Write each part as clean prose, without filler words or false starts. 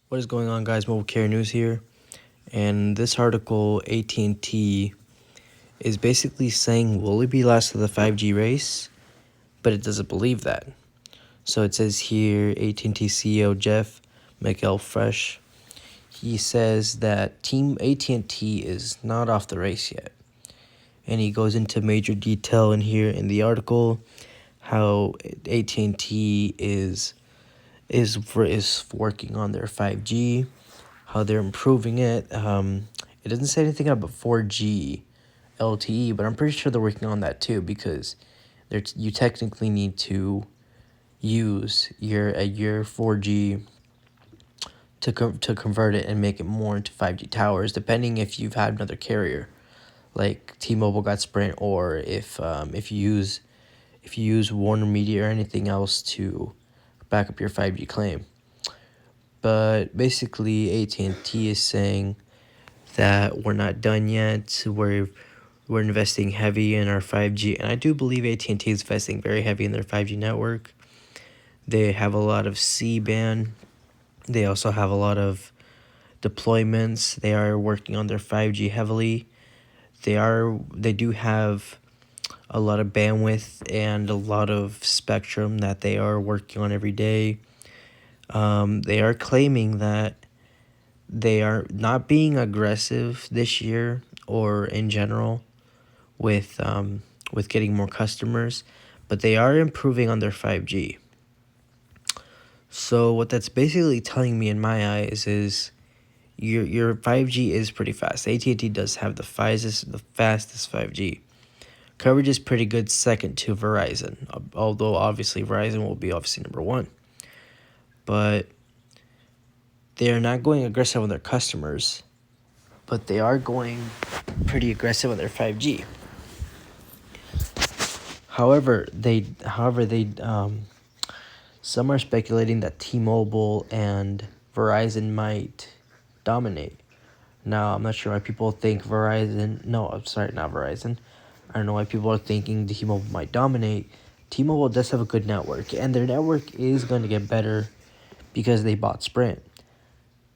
What is going on, guys? Mobile Care News here. And this article, At&T, is basically saying, will it be last of the 5G race? But it doesn't believe that. So it says here, At&T CEO Jeff mcelfresh, he says that Team At&T is not off the race yet. And he goes into major detail in here in the article, how At&T is working on their 5G, how they're improving it. It doesn't say anything about 4G LTE, but I'm pretty sure they're working on that too, because you technically need to use your 4G to convert it and make it more into 5G towers, depending if you've had another carrier, like T-Mobile got Sprint, or if you use Warner Media or anything else to back up your 5G claim. But basically, At&T is saying that we're not done yet. We're investing heavy in our 5G, and I do believe At&T is investing very heavy in their 5G network. They have a lot of C-band. They also have a lot of deployments. They are working on their 5G heavily. They do have a lot of bandwidth and a lot of spectrum that they are working on every day. They are claiming that they are not being aggressive this year or in general with getting more customers, but they are improving on their 5G. So what that's basically telling me in my eyes is your 5G is pretty fast. At&T does have the fastest 5G. Coverage is pretty good, second to Verizon, although obviously Verizon will be obviously number one. But they are not going aggressive on their customers, but they are going pretty aggressive on their 5G. However, some are speculating that T-Mobile and Verizon might dominate. Now, I'm not sure why people think Verizon. No, I'm sorry, not Verizon. I don't know why people are thinking T-Mobile might dominate. T-Mobile does have a good network, and their network is going to get better because they bought Sprint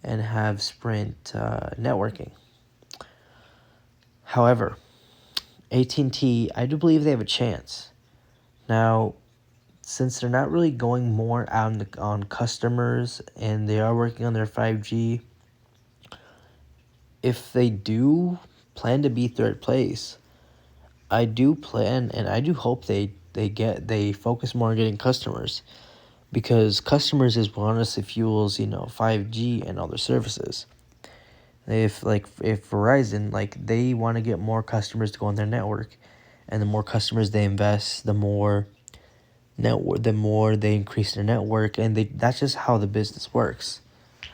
and have Sprint networking. However, At&T, I do believe they have a chance. Now, since they're not really going more out on customers and they are working on their 5G, if they do plan to be third place, I do plan and I do hope they focus more on getting customers, because customers is what honestly fuels 5G and other services. If Verizon, they want to get more customers to go on their network, and the more customers they invest, the more they increase their network, and that's just how the business works,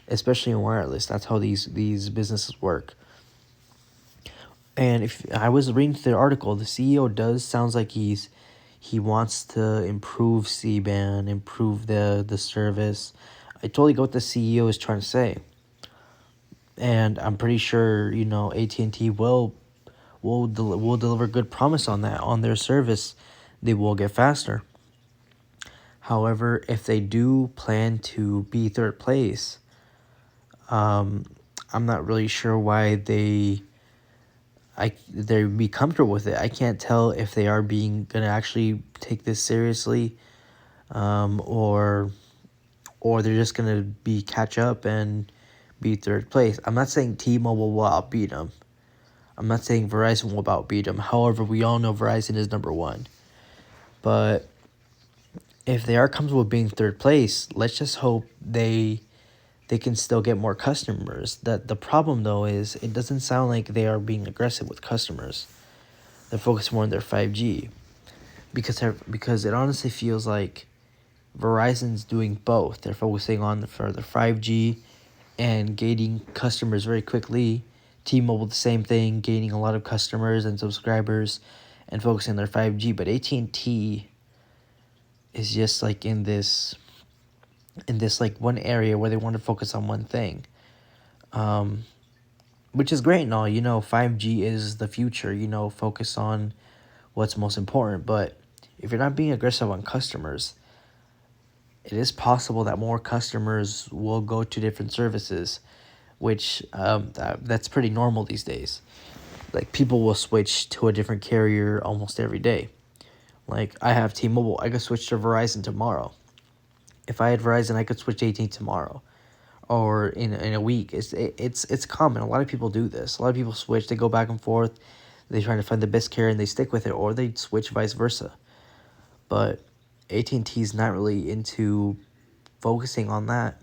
especially in wireless. That's how these businesses work. And if I was reading through the article, the CEO sounds like he wants to improve C-band, improve the service. I totally get what the CEO is trying to say, and I'm pretty sure At&T will deliver good promise on that, on their service. They will get faster. However, if they do plan to be third place, I'm not really sure why they'd be comfortable with it. I can't tell if they are gonna actually take this seriously, or they're just gonna catch up and be third place. I'm not saying T-Mobile will outbeat them. I'm not saying Verizon will outbeat them. However, we all know Verizon is number one. But if they are comfortable with being third place, let's just hope they can still get more customers. The problem though is it doesn't sound like they are being aggressive with customers. They're focused more on their 5G, because it honestly feels like Verizon's doing both. They're focusing on the 5G and gaining customers very quickly. T-Mobile the same thing, gaining a lot of customers and subscribers and focusing on their 5G. But At&T is just like in this one area where they want to focus on one thing, which is great and all. 5G is the future. Focus on what's most important. But if you're not being aggressive on customers, it is possible that more customers will go to different services, which that's pretty normal these days. Like people will switch to a different carrier almost every day. Like I have T-Mobile, I could switch to Verizon tomorrow. If I had Verizon, I could switch to AT&T tomorrow, or in a week. It's common. A lot of people do this. A lot of people switch. They go back and forth. They try to find the best carrier and they stick with it, or they switch vice versa. But AT&T is not really into focusing on that.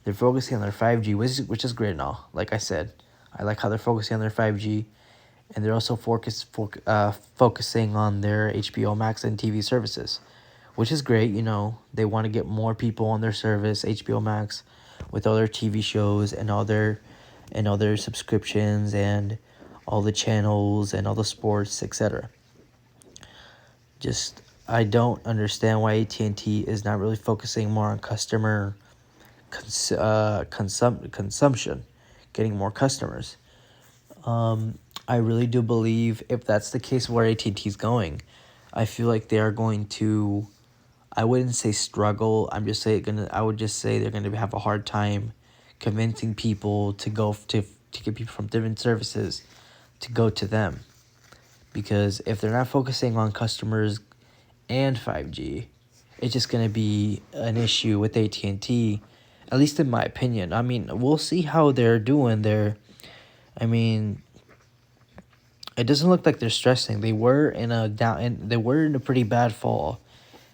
They're focusing on their 5G, which is great and all. Like I said, I like how they're focusing on their 5G, and they're also focusing on their HBO Max and TV services, which is great. You know, they want to get more people on their service, HBO Max, with all their TV shows and all their subscriptions and all the channels and all the sports, etc. Just I don't understand why AT&T is not really focusing more on customer consumption, getting more customers. I really do believe if that's the case where AT&T is going, I feel like they are going to. I wouldn't say struggle. I would just say they're gonna have a hard time convincing people to go to get people from different services to go to them, because if they're not focusing on customers and 5G, it's just going to be an issue with AT&T, at least in my opinion. I mean, we'll see how they're doing there. I mean, it doesn't look like they're stressing. They were in a pretty bad fall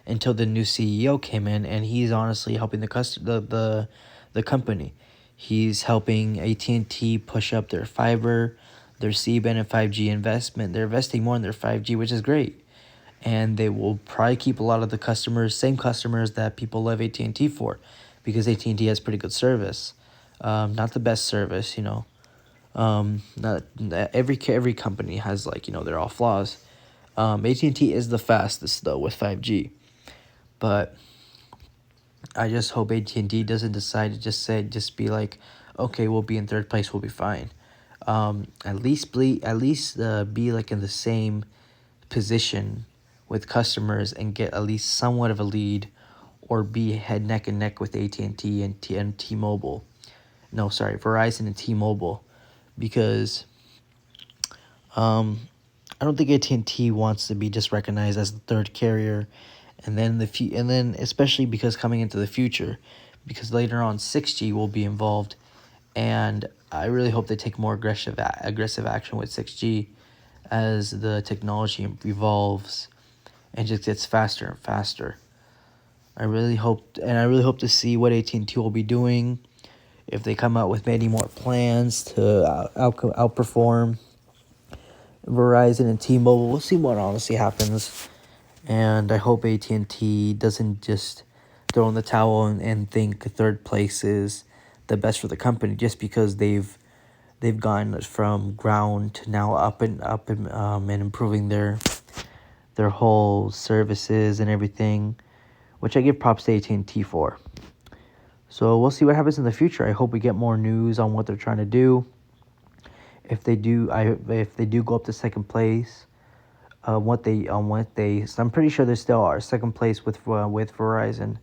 until the new CEO came in, and he's honestly helping the company. He's helping AT&T push up their fiber, their C-band and 5G investment. They're investing more in their 5G, which is great. And they will probably keep a lot of the customers, same customers that people love AT&T for, because AT&T has pretty good service. Not the best service, you know. Not every company has, like, you know, they're all flaws. AT&T is the fastest though with 5G, but I just hope AT&T doesn't decide to just be like, okay, we'll be in third place, we'll be fine. At least be like in the same position with customers and get at least somewhat of a lead, or be head neck and neck with AT&T and T-Mobile. No, sorry, Verizon and T-Mobile, because I don't think AT&T wants to be just recognized as the third carrier, and then and then especially because coming into the future, because later on 6G will be involved, and I really hope they take more aggressive action with 6G as the technology evolves and just gets faster and faster. I really hope to see what AT&T will be doing, if they come out with many more plans to outperform Verizon and T-Mobile. We'll see what honestly happens, and I hope AT&T doesn't just throw in the towel and think third place is the best for the company, just because they've gone from ground to now and improving their whole services and everything, which I give props to AT&T for. So we'll see what happens in the future. I hope we get more news on what they're trying to do. If they do go up to second place, so I'm pretty sure they still are second place with Verizon.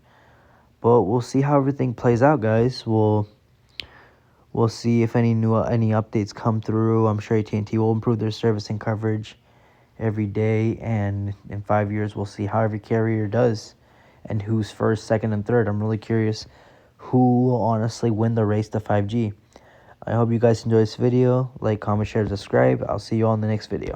But we'll see how everything plays out, guys. We'll see if any updates come through. I'm sure AT&T will improve their service and coverage every day, and in 5 years we'll see how every carrier does and who's first, second, and third. I'm really curious who will honestly win the race to 5G. I hope you guys enjoy this video. Like, comment, share, subscribe. I'll see you all in the next video.